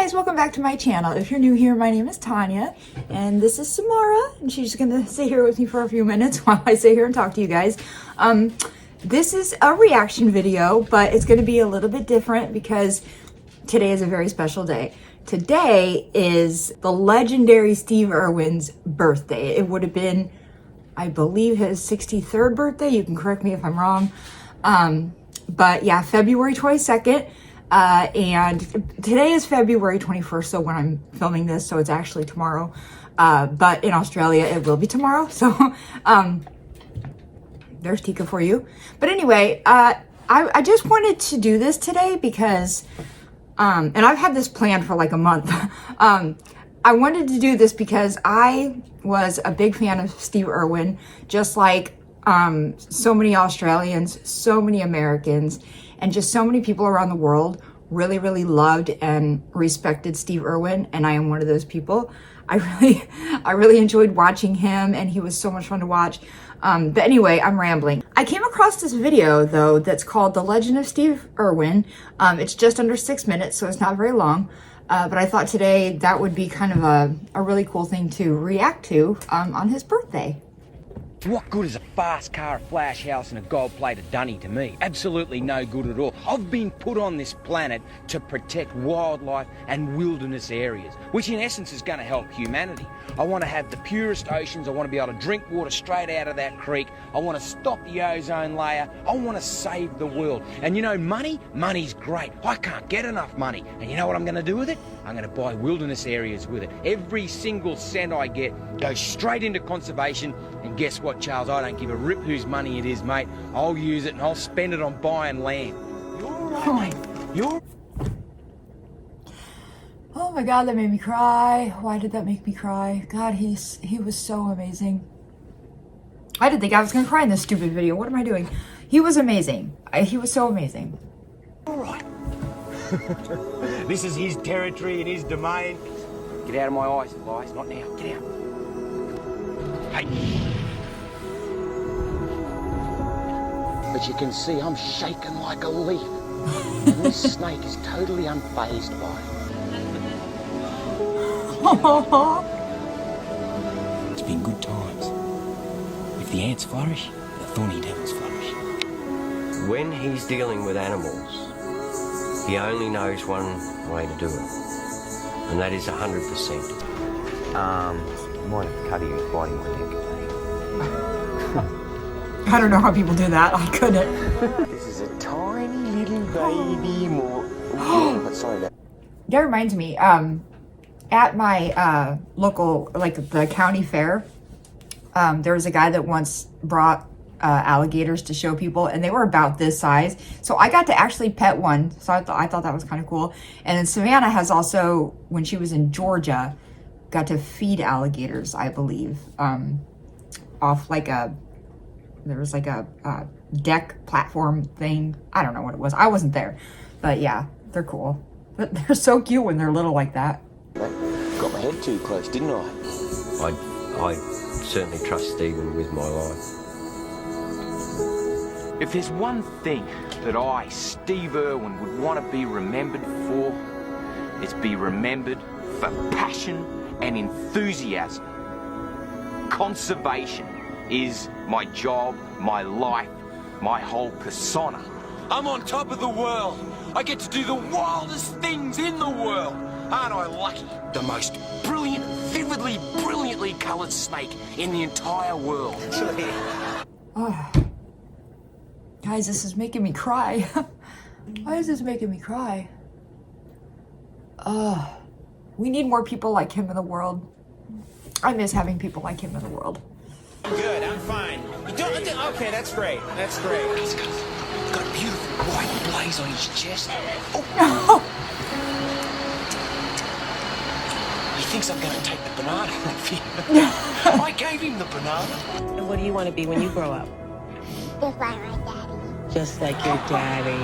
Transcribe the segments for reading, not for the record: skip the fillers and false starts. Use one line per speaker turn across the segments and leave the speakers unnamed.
guys, welcome back to my channel. If you're new here, my name is Tanya, and this is Samara, and she's gonna sit here with me for a few minutes while I sit here and talk to you guys. This is a reaction video, but it's gonna be a little bit different because today is a very special day. Today is the legendary Steve Irwin's birthday. It would have been, I believe, his 63rd birthday. You can correct me if I'm wrong. But yeah, February 22nd. And today is February 21st, so when I'm filming this, so it's actually tomorrow. But in Australia, it will be tomorrow. So, there's Tika for you. But anyway, I just wanted to do this today because, and I've had this planned for like a month. I wanted to do this because I was a big fan of Steve Irwin, just like so many Australians, so many Americans, and just so many people around the world really loved and respected Steve Irwin, and I am one of those people. I really enjoyed watching him, and he was so much fun to watch. But anyway, I'm rambling. I came across this video though that's called The Legend of Steve Irwin. It's just under 6 minutes, so it's not very long. But I thought today that would be kind of a really cool thing to react to on his birthday.
What good is a fast car, a flash house and a gold-plated dunny to me? Absolutely no good at all. I've been put on this planet to protect wildlife and wilderness areas, which in essence is going to help humanity. I want to have the purest oceans. I want to be able to drink water straight out of that creek. I want to stop the ozone layer. I want to save the world. And you know, money's great. I can't get enough money. And you know what I'm going to do with it? I'm going to buy wilderness areas with it. Every single cent I get goes straight into conservation. And guess what, Charles? I don't give a rip whose money it is, mate. I'll use it and I'll spend it on buying land. You're right, mate. You're...
Oh my God, that made me cry. Why did that make me cry? God, he was so amazing. I didn't think I was gonna cry in this stupid video. What am I doing? He was amazing. He was so amazing.
All right. This is his territory and his domain. Get out of my eyes, Elias. Not now. Get out. Hey. But you can see I'm shaking like a leaf. And this snake is totally unfazed by it. It's been good times. If the ants flourish, the thorny devils flourish.
When he's dealing with animals, he only knows one way to do it, and that is 100%. Might have cut him biting my neck.
I don't know how people do that. I couldn't.
This is a tiny little baby more. Sorry.
That reminds me, at my local, like the county fair, there was a guy that once brought alligators to show people, and they were about this size. So I got to actually pet one. So I thought that was kind of cool. And then Savannah has also, when she was in Georgia, got to feed alligators, I believe, off like there was like a deck platform thing. I don't know what it was. I wasn't there, but yeah, they're cool. But they're so cute when they're little like that.
Got my head too close, didn't I? I certainly trust Stephen with my life.
If there's one thing that I, Steve Irwin, would want to be remembered for, it's be remembered for passion and enthusiasm. Conservation is my job, my life, my whole persona. I'm on top of the world. I get to do the wildest things in the world. Aren't I lucky? The most brilliant, vividly, brilliantly coloured snake in the entire world.
Oh. Guys, this is making me cry. Why is this making me cry? We need more people like him in the world. I miss having people like him in the world.
I'm good, I'm fine. You don't, okay, that's great. That's great.
He's got a beautiful white blaze on his chest. Oh. He thinks I'm going to take the banana off him. I gave him the banana.
And what do you want to be when you grow up?
Just like my daddy.
Just like your daddy.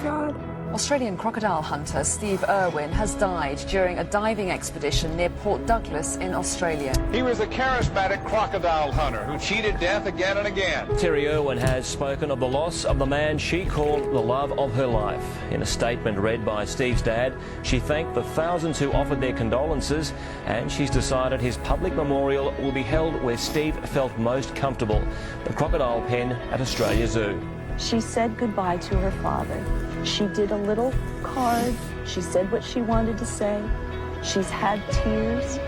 God.
Australian crocodile hunter Steve Irwin has died during a diving expedition near Port Douglas in Australia.
He was a charismatic crocodile hunter who cheated death again and again.
Terry Irwin has spoken of the loss of the man she called the love of her life. In a statement read by Steve's dad, she thanked the thousands who offered their condolences, and she's decided his public memorial will be held where Steve felt most comfortable, the crocodile pen at Australia Zoo.
She said goodbye to her father. She did a little card. She said what she wanted to say. She's had tears.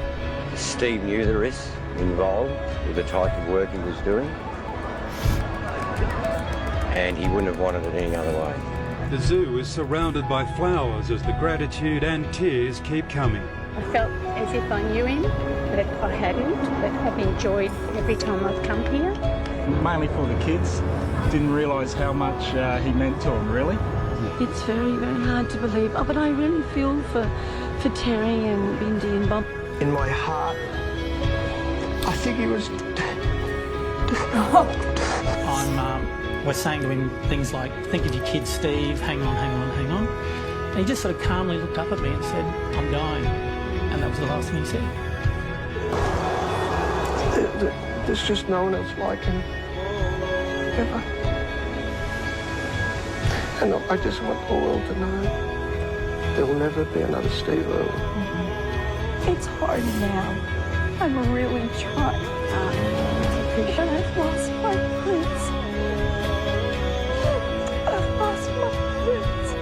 Steve knew the risks involved with the type of work he was doing, and he wouldn't have wanted it any other way.
The zoo is surrounded by flowers as the gratitude and tears keep coming.
I felt as if I knew him, but I hadn't, but I've enjoyed every time I've come here.
Mainly for the kids. Didn't realise how much he meant to them, really.
It's very, very hard to believe. Oh, but I really feel for Terry and Bindi and Bob.
In my heart, I think he was...
We're saying to him things like, think of your kid Steve, hang on, hang on, hang on. And he just sort of calmly looked up at me and said, I'm dying. And that was the last thing he said.
There's just no one else like him. Ever. And I just want the world to know there will never be another Steve Irwin.
It's hard now. I'm really trying. But I've lost my prince. I've lost my prince.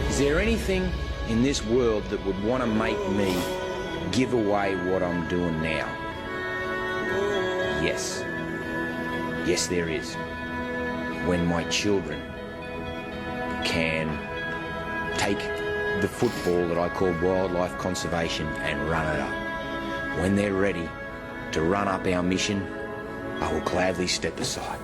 Is there anything in this world that would want to make me give away what I'm doing now? Yes. Yes, there is. When my children can take the football that I call wildlife conservation and run it up. When they're ready to run up our mission, I will gladly step aside.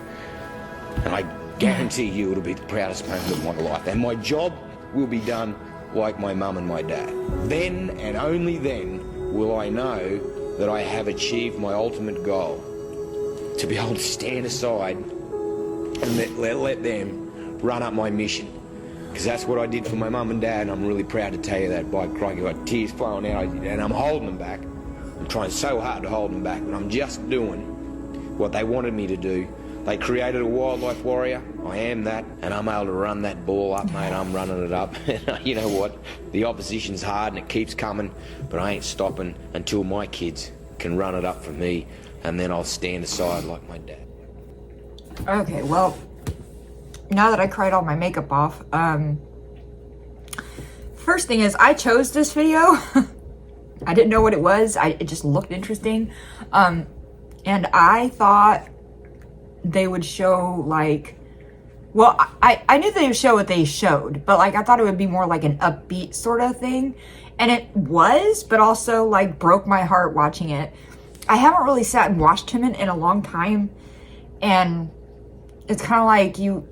And I guarantee you it'll be the proudest moment of my life. And my job will be done like my mum and my dad. Then and only then will I know that I have achieved my ultimate goal. To be able to stand aside and let them run up my mission. Because that's what I did for my mum and dad, and I'm really proud to tell you that. By crikey, I've got tears flowing out, and I'm holding them back. I'm trying so hard to hold them back, but I'm just doing what they wanted me to do. They created a wildlife warrior. I am that, and I'm able to run that ball up, mate. I'm running it up. You know what? The opposition's hard, and it keeps coming, but I ain't stopping until my kids can run it up for me, and then I'll stand aside like my dad.
Okay, well, now that I cried all my makeup off, first thing is I chose this video. I didn't know what it was. It just looked interesting. And I thought they would show like, well, I knew they would show what they showed, but like I thought it would be more like an upbeat sort of thing. And it was, but also like broke my heart watching it. I haven't really sat and watched him in a long time. And it's kind of like you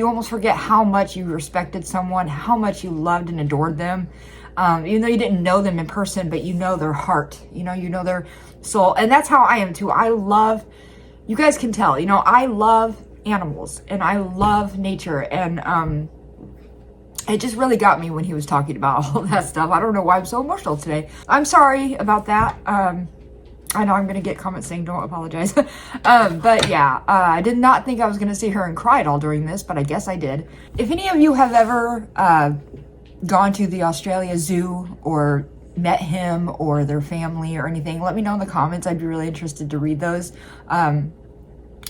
almost forget how much you respected someone, how much you loved and adored them. Even though you didn't know them in person, but you know their heart, you know their soul. And that's how I am too. I love, you guys can tell, I love animals and I love nature. And it just really got me when he was talking about all that stuff. I don't know why I'm so emotional today. I'm sorry about that. I know I'm going to get comments saying don't apologize. But yeah, I did not think I was going to sit here and cry at all during this, but I guess I did. If any of you have ever gone to the Australia Zoo or met him or their family or anything, let me know in the comments. I'd be really interested to read those. I'm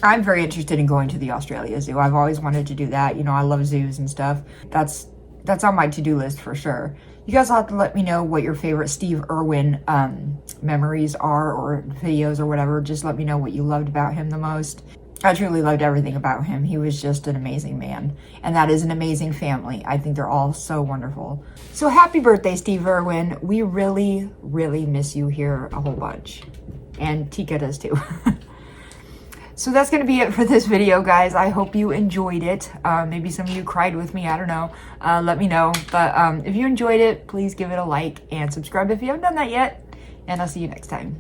very interested in going to the Australia Zoo. I've always wanted to do that. I love zoos and stuff. That's on my to-do list for sure. You guys will have to let me know what your favorite Steve Irwin memories are or videos or whatever. Just let me know what you loved about him the most. I truly loved everything about him. He was just an amazing man. And that is an amazing family. I think they're all so wonderful. So happy birthday, Steve Irwin. We really, really miss you here a whole bunch. And Tika does too. So that's going to be it for this video, guys. I hope you enjoyed it. Maybe some of you cried with me. I don't know. Let me know. But if you enjoyed it, please give it a like and subscribe if you haven't done that yet. And I'll see you next time.